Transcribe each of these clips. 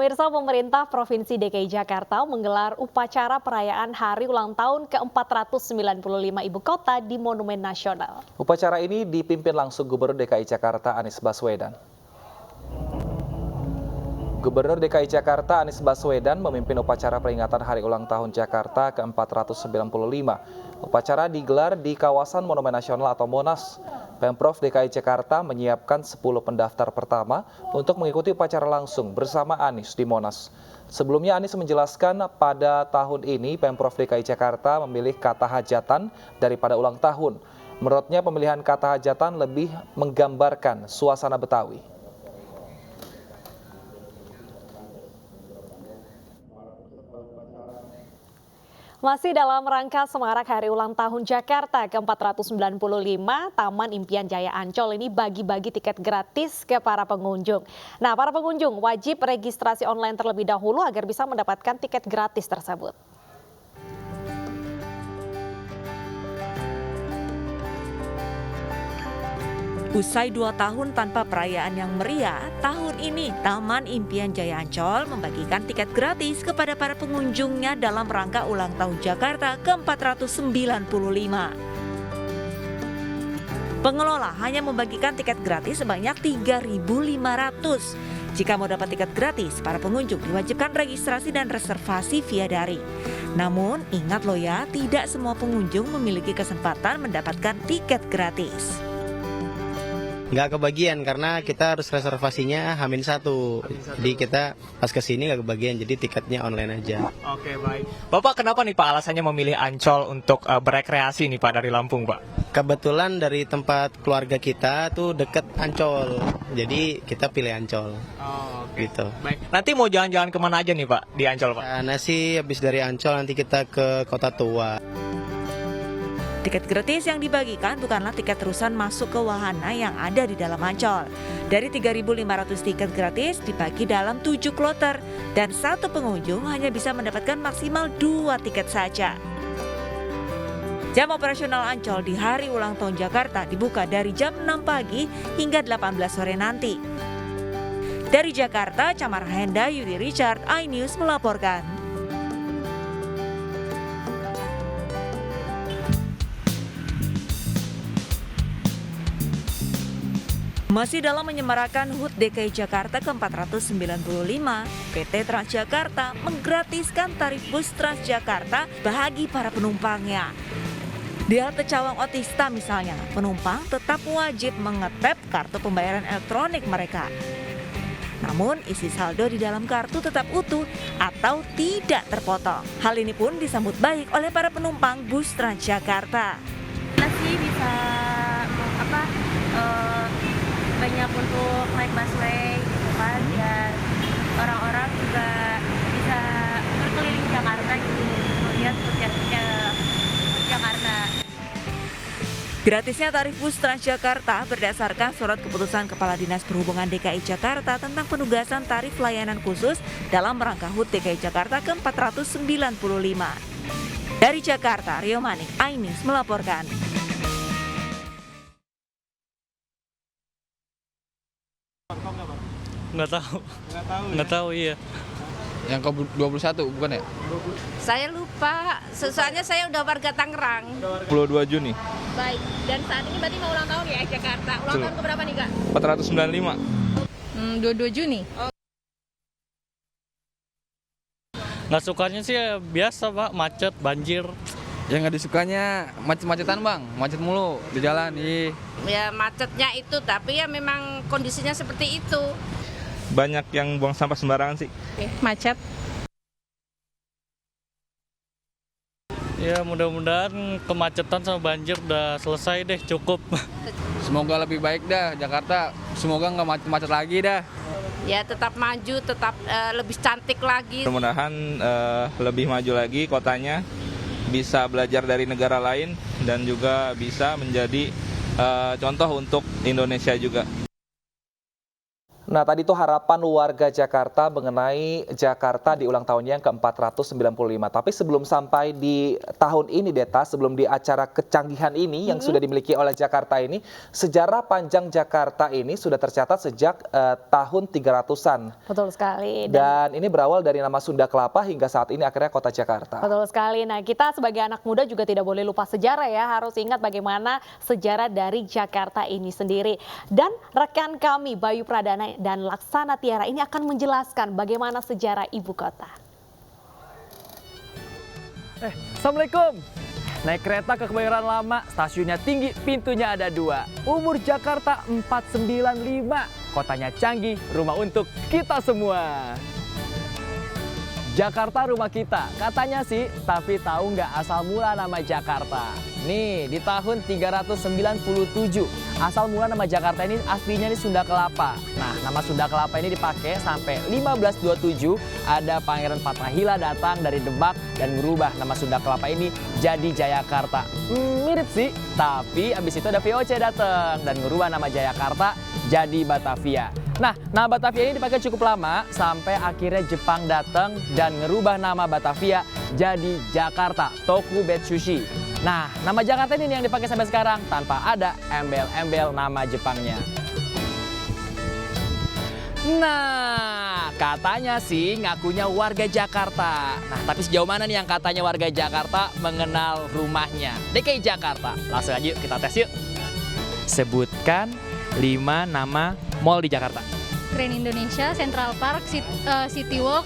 Pemirsa, pemerintah Provinsi DKI Jakarta menggelar upacara perayaan Hari Ulang Tahun ke-495 Ibu Kota di Monumen Nasional. Upacara ini dipimpin langsung Gubernur DKI Jakarta Anies Baswedan. Gubernur DKI Jakarta Anies Baswedan memimpin upacara peringatan Hari Ulang Tahun Jakarta ke-495. Upacara digelar di kawasan Monumen Nasional atau Monas. Pemprov DKI Jakarta menyiapkan 10 pendaftar pertama untuk mengikuti upacara langsung bersama Anies di Monas. Sebelumnya Anies menjelaskan pada tahun ini Pemprov DKI Jakarta memilih kata hajatan daripada ulang tahun. Menurutnya pemilihan kata hajatan lebih menggambarkan suasana Betawi. Masih dalam rangka semarak Hari Ulang Tahun Jakarta ke-495, Taman Impian Jaya Ancol ini bagi-bagi tiket gratis ke para pengunjung. Nah, para pengunjung wajib registrasi online terlebih dahulu agar bisa mendapatkan tiket gratis tersebut. Usai 2 tahun tanpa perayaan yang meriah, tahun ini Taman Impian Jaya Ancol membagikan tiket gratis kepada para pengunjungnya dalam rangka ulang tahun Jakarta ke-495. Pengelola hanya membagikan tiket gratis sebanyak 3.500. Jika mau dapat tiket gratis, para pengunjung diwajibkan registrasi dan reservasi via daring. Namun, ingat loh ya, tidak semua pengunjung memiliki kesempatan mendapatkan tiket gratis. Nggak kebagian karena kita harus reservasinya H-1. Jadi kita pas kesini nggak kebagian, jadi tiketnya online aja. Oke, baik. Bapak kenapa nih Pak alasannya memilih Ancol untuk berekreasi nih Pak dari Lampung Pak? Kebetulan dari tempat keluarga kita tuh deket Ancol, jadi kita pilih Ancol. Oh, oke. Gitu. Baik. Nanti mau jalan-jalan kemana aja nih Pak di Ancol Pak? Karena sih habis dari Ancol nanti kita ke Kota Tua. Tiket gratis yang dibagikan bukanlah tiket terusan masuk ke wahana yang ada di dalam Ancol. Dari 3.500 tiket gratis dibagi dalam 7 kloter dan satu pengunjung hanya bisa mendapatkan maksimal 2 tiket saja. Jam operasional Ancol di Hari Ulang Tahun Jakarta dibuka dari jam 6 pagi hingga 18 sore nanti. Dari Jakarta, Camar Henda, Yudi Richard, iNews melaporkan. Masih dalam menyemarakan HUT DKI Jakarta ke-495, PT Transjakarta menggratiskan tarif bus Transjakarta bagi para penumpangnya. Di halte Cawang Otista misalnya, penumpang tetap wajib mengetep kartu pembayaran elektronik mereka. Namun isi saldo di dalam kartu tetap utuh atau tidak terpotong. Hal ini pun disambut baik oleh para penumpang bus Transjakarta. Masih bisa banyak untuk naik busway gitu kan, ya orang-orang juga bisa berkeliling Jakarta gitu, melihat Jakarta. Gratisnya tarif bus Transjakarta berdasarkan surat keputusan Kepala Dinas Perhubungan DKI Jakarta tentang penugasan tarif layanan khusus dalam rangka HUT DKI Jakarta ke-495. Dari Jakarta, Rio Manik, iNews melaporkan. Nggak tahu, iya. Yang ke-21 bukan ya? Saya lupa, soalnya saya udah warga Tangerang. 22 Juni. Baik, dan saat ini berarti mau ulang tahun ya Jakarta. Ulang tahun keberapa nih Kak? 495. 22 Juni. Nggak sukanya sih ya biasa Pak, macet, banjir. Yang nggak disukanya macet-macetan bang, macet mulu di jalan. Ya macetnya itu, tapi ya memang kondisinya seperti itu. Banyak yang buang sampah sembarangan sih. Macet. Ya mudah-mudahan kemacetan sama banjir udah selesai deh, cukup. Semoga lebih baik dah Jakarta, semoga nggak macet-macet lagi dah. Ya tetap maju, tetap lebih cantik lagi. Mudah-mudahan lebih maju lagi kotanya, bisa belajar dari negara lain dan juga bisa menjadi contoh untuk Indonesia juga. Nah, tadi itu harapan warga Jakarta mengenai Jakarta di ulang tahunnya yang ke-495. Tapi sebelum sampai di tahun ini, Deta, sebelum di acara kecanggihan ini yang sudah dimiliki oleh Jakarta ini, sejarah panjang Jakarta ini sudah tercatat sejak tahun 300-an. Betul sekali. Dan ini berawal dari nama Sunda Kelapa hingga saat ini akhirnya kota Jakarta. Betul sekali. Nah, kita sebagai anak muda juga tidak boleh lupa sejarah ya. Harus ingat bagaimana sejarah dari Jakarta ini sendiri. Dan rekan kami Bayu Pradana dan Laksana Tiara ini akan menjelaskan bagaimana sejarah ibu kota. Assalamualaikum. Naik kereta ke Kebayoran Lama, stasiunnya tinggi, pintunya ada 2. Umur Jakarta 495, kotanya canggih, rumah untuk kita semua. Jakarta rumah kita, katanya sih, tapi tahu nggak asal mula nama Jakarta? Nih, di tahun 397, asal mula nama Jakarta ini aslinya ini Sunda Kelapa. Nah, nama Sunda Kelapa ini dipakai sampai 1527, ada Pangeran Fatmahila datang dari Demak dan merubah nama Sunda Kelapa ini jadi Jayakarta. Mirip sih, tapi abis itu ada VOC datang dan merubah nama Jayakarta jadi Batavia. Nah, nama Batavia ini dipakai cukup lama sampai akhirnya Jepang datang dan ngerubah nama Batavia jadi Jakarta Tokubetsushi. Nah, nama Jakarta ini yang dipakai sampai sekarang tanpa ada embel-embel nama Jepangnya. Nah, katanya sih ngakunya warga Jakarta. Nah, tapi sejauh mana nih yang katanya warga Jakarta mengenal rumahnya? DKI Jakarta. Langsung aja yuk kita tes yuk. Sebutkan 5 nama mall di Jakarta. Grand Indonesia, Central Park, City Walk,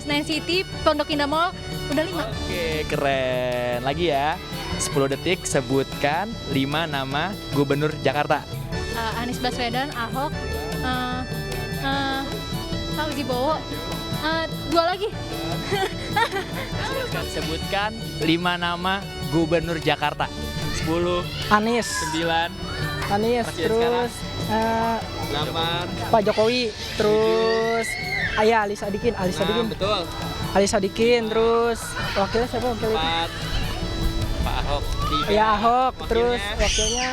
Senayan City, Pondok Indah Mall, udah 5. Oke, keren. Lagi ya. 10 detik sebutkan 5 nama gubernur Jakarta. Anies Baswedan, Ahok, Fauzi Bowo, 2 lagi. Sebutkan 5 nama gubernur Jakarta. 10, Anies, 9, Anies, Presiden terus 8, Pak Jokowi, terus Ali Sadikin, betul. Ali Sadikin, terus wakilnya siapa wakilnya? 4, Pak Ahok. 3, Ya Ahok, terus wakilnya. wakilnya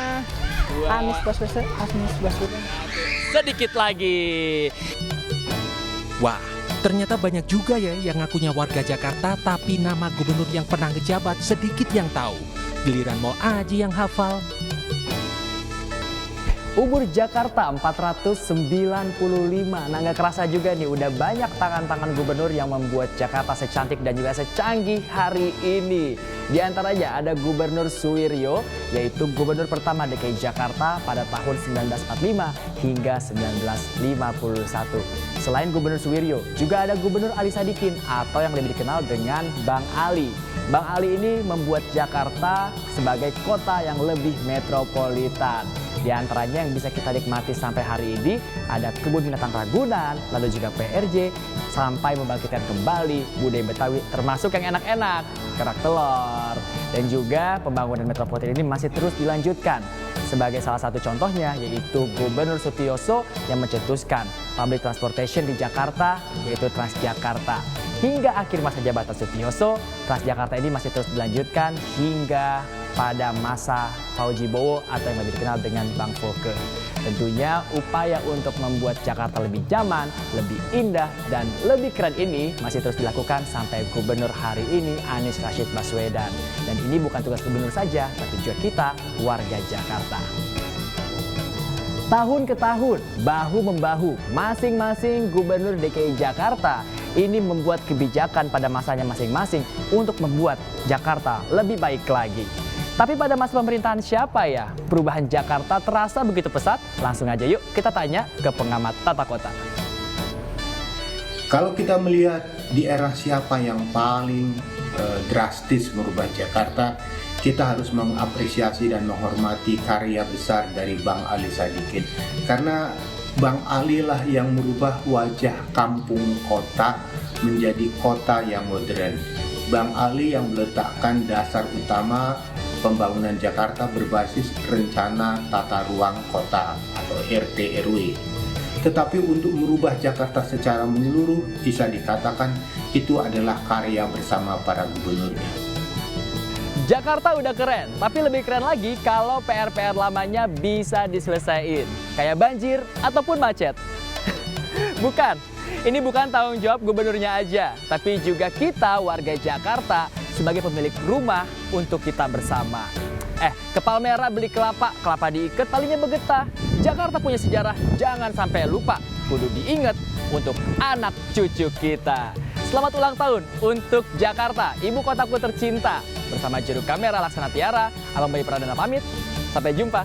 2, Anies Baswedan. Sedikit lagi. Wah, ternyata banyak juga ya yang ngakunya warga Jakarta tapi nama gubernur yang pernah ngejabat sedikit yang tahu. Giliran mall aja yang hafal. Umur Jakarta 495. Nah, nggak kerasa juga nih udah banyak tangan-tangan gubernur yang membuat Jakarta secantik dan juga secanggih hari ini. Di antaranya ada Gubernur Suwiryo, yaitu gubernur pertama DKI Jakarta pada tahun 1945 hingga 1951. Selain Gubernur Suwiryo, juga ada Gubernur Ali Sadikin atau yang lebih dikenal dengan Bang Ali. Bang Ali ini membuat Jakarta sebagai kota yang lebih metropolitan. Di antaranya yang bisa kita nikmati sampai hari ini ada kebun binatang Ragunan, lalu juga PRJ, sampai membangkitkan kembali budaya Betawi termasuk yang enak-enak, kerak telur. Dan juga pembangunan metropolitan ini masih terus dilanjutkan. Sebagai salah satu contohnya yaitu Gubernur Sutioso yang mencetuskan public transportation di Jakarta yaitu Transjakarta. Hingga akhir masa jabatan Sutioso, Transjakarta ini masih terus dilanjutkan hingga pada masa Fauzi Bowo atau yang lebih dikenal dengan Bang Foke. Tentunya upaya untuk membuat Jakarta lebih nyaman, lebih indah, dan lebih keren ini masih terus dilakukan sampai gubernur hari ini Anies Rashid Baswedan. Dan ini bukan tugas gubernur saja, tapi juga kita warga Jakarta. Tahun ke tahun, bahu-membahu, masing-masing gubernur DKI Jakarta ini membuat kebijakan pada masanya masing-masing untuk membuat Jakarta lebih baik lagi. Tapi pada masa pemerintahan siapa ya perubahan Jakarta terasa begitu pesat? Langsung aja yuk kita tanya ke pengamat tata kota. Kalau kita melihat di era siapa yang paling drastis merubah Jakarta, kita harus mengapresiasi dan menghormati karya besar dari Bang Ali Sadikin. Karena Bang Ali lah yang merubah wajah kampung kota menjadi kota yang modern. Bang Ali yang meletakkan dasar utama pembangunan Jakarta berbasis rencana tata ruang kota atau RT RW. Tetapi untuk merubah Jakarta secara menyeluruh bisa dikatakan itu adalah karya bersama para gubernurnya. Jakarta udah keren, tapi lebih keren lagi kalau PR-PR lamanya bisa diselesaikan. Kayak banjir ataupun macet. Bukan, ini bukan tanggung jawab gubernurnya aja, tapi juga kita warga Jakarta sebagai pemilik rumah untuk kita bersama. Ke Palmera beli kelapa, kelapa diikat talinya bergetah. Jakarta punya sejarah, jangan sampai lupa. Kudu diingat untuk anak cucu kita. Selamat ulang tahun untuk Jakarta, ibu kotaku tercinta. Bersama juru kamera Laksana Tiara, Abang Bayi Pradana pamit. Sampai jumpa.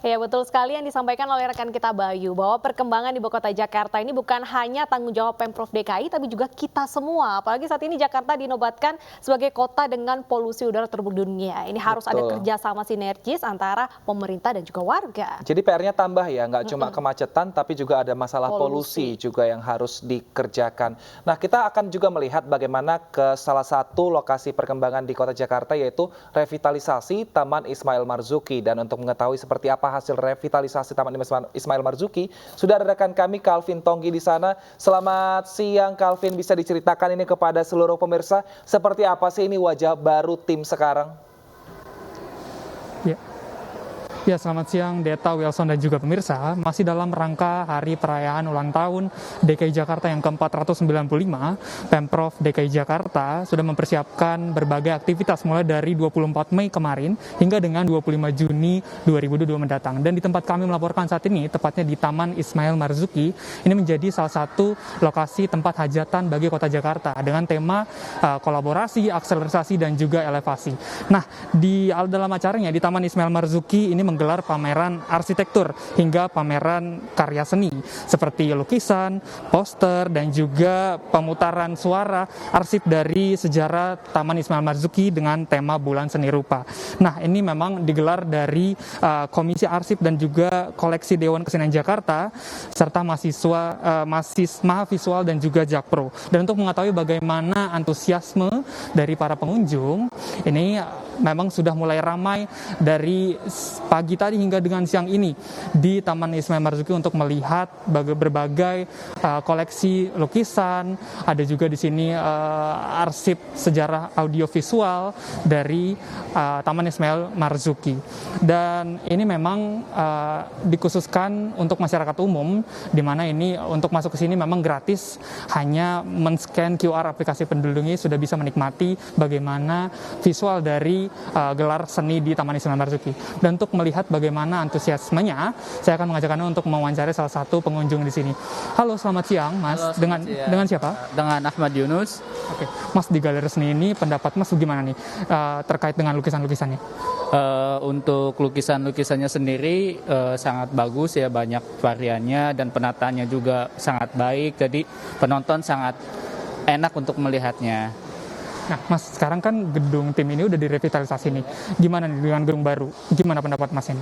Ya, betul sekali yang disampaikan oleh rekan kita Bayu, bahwa perkembangan di Ibu Kota Jakarta ini bukan hanya tanggung jawab Pemprov DKI, tapi juga kita semua. Apalagi saat ini Jakarta dinobatkan sebagai kota dengan polusi udara terburuk dunia. Ini harus ada kerjasama sinergis antara pemerintah dan juga warga. Jadi PR-nya tambah ya, nggak cuma kemacetan, tapi juga ada masalah polusi juga yang harus dikerjakan. Nah, kita akan juga melihat bagaimana ke salah satu lokasi perkembangan di Kota Jakarta, yaitu revitalisasi Taman Ismail Marzuki. Dan untuk mengetahui seperti apa hasil revitalisasi Taman Ismail Marzuki, sudah ada rekan kami Calvin Tonggi di sana. Selamat siang Calvin, bisa diceritakan ini kepada seluruh pemirsa seperti apa sih ini wajah baru tim sekarang? Ya, selamat siang Deta, Wilson, dan juga pemirsa. Masih dalam rangka hari perayaan ulang tahun DKI Jakarta yang ke-495, Pemprov DKI Jakarta sudah mempersiapkan berbagai aktivitas mulai dari 24 Mei kemarin hingga dengan 25 Juni 2022 mendatang. Dan di tempat kami melaporkan saat ini, tepatnya di Taman Ismail Marzuki, ini menjadi salah satu lokasi tempat hajatan bagi Kota Jakarta dengan tema kolaborasi, akselerasi, dan juga elevasi. Nah, di dalam acaranya di Taman Ismail Marzuki ini menggelar pameran arsitektur hingga pameran karya seni seperti lukisan, poster, dan juga pemutaran suara arsip dari sejarah Taman Ismail Marzuki dengan tema Bulan Seni Rupa. Nah, ini memang digelar dari Komisi Arsip dan juga Koleksi Dewan Kesenian Jakarta serta mahasiswa dan juga Jakpro. Dan untuk mengetahui bagaimana antusiasme dari para pengunjung, ini memang sudah mulai ramai dari pagi tadi hingga dengan siang ini di Taman Ismail Marzuki untuk melihat berbagai koleksi lukisan. Ada juga di sini arsip sejarah audiovisual dari Taman Ismail Marzuki. Dan ini memang dikhususkan untuk masyarakat umum, di mana ini untuk masuk ke sini memang gratis, hanya men-scan QR aplikasi Peduli sudah bisa menikmati bagaimana visual dari gelar seni di Taman Ismail Marzuki. Dan untuk melihat bagaimana antusiasmenya, saya akan mengajak Anda untuk mewawancari salah satu pengunjung di sini. Halo, selamat siang, Mas. Halo, dengan siapa? Dengan Ahmad Yunus. Oke, Mas, di galeri seni ini pendapat Mas gimana nih terkait dengan lukisan-lukisannya? Untuk lukisan-lukisannya sendiri sangat bagus ya, banyak variannya dan penataannya juga sangat baik. Jadi penonton sangat enak untuk melihatnya. Nah, Mas, sekarang kan gedung tim ini udah direvitalisasi nih. Gimana nih dengan gedung baru? Gimana pendapat Mas ini?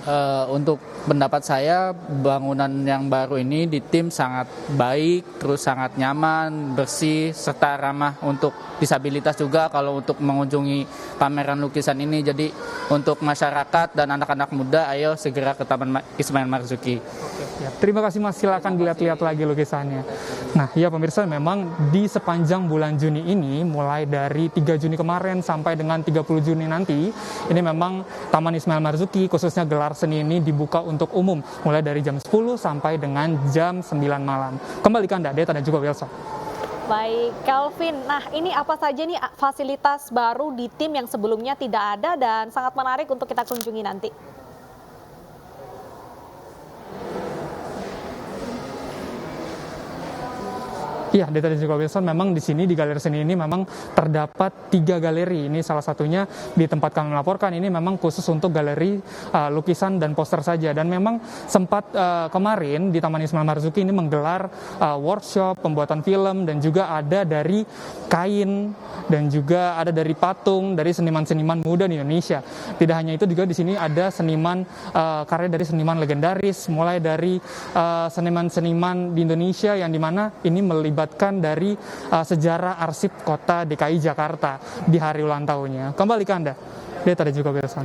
Untuk pendapat saya, bangunan yang baru ini di tim sangat baik, terus sangat nyaman, bersih, serta ramah untuk disabilitas juga kalau untuk mengunjungi pameran lukisan ini. Jadi untuk masyarakat dan anak-anak muda, ayo segera ke Taman Ismail Marzuki. Ya, terima kasih Mas, silakan dilihat-lihat lagi lukisannya. Nah, ya pemirsa, memang di sepanjang bulan Juni ini, mulai dari 3 Juni kemarin sampai dengan 30 Juni nanti, ini memang Taman Ismail Marzuki khususnya gelar seni ini dibuka untuk umum mulai dari jam 10 sampai dengan jam 9 malam. Kembali ke Anda, Deta dan juga Wilson. Baik, Calvin. Nah, ini apa saja nih fasilitas baru di tim yang sebelumnya tidak ada dan sangat menarik untuk kita kunjungi nanti? Iya, Deta dan juga Wilson, memang di sini di galeri seni ini memang terdapat 3 galeri. Ini salah satunya di tempat kami melaporkan, ini memang khusus untuk galeri lukisan dan poster saja. Dan memang sempat kemarin di Taman Ismail Marzuki ini menggelar workshop pembuatan film, dan juga ada dari kain dan juga ada dari patung dari seniman-seniman muda di Indonesia. Tidak hanya itu, juga di sini ada seniman karya dari seniman legendaris, mulai dari seniman-seniman di Indonesia yang dimana ini melibatkan dari sejarah arsip kota DKI Jakarta di hari ulang tahunnya. Kembali ke Anda, Deta dan juga Wilson.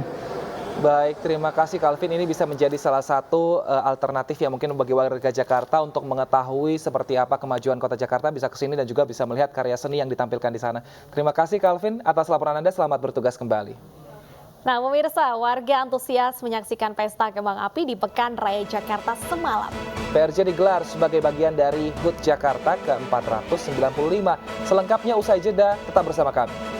Baik, terima kasih Calvin. Ini bisa menjadi salah satu alternatif yang mungkin bagi warga Jakarta untuk mengetahui seperti apa kemajuan Kota Jakarta, bisa ke sini dan juga bisa melihat karya seni yang ditampilkan di sana. Terima kasih Calvin atas laporan Anda, selamat bertugas kembali. Nah, pemirsa, warga antusias menyaksikan pesta kembang api di Pekan Raya Jakarta semalam. PRJ digelar sebagai bagian dari HUT Jakarta ke-495. Selengkapnya usai jeda, tetap bersama kami.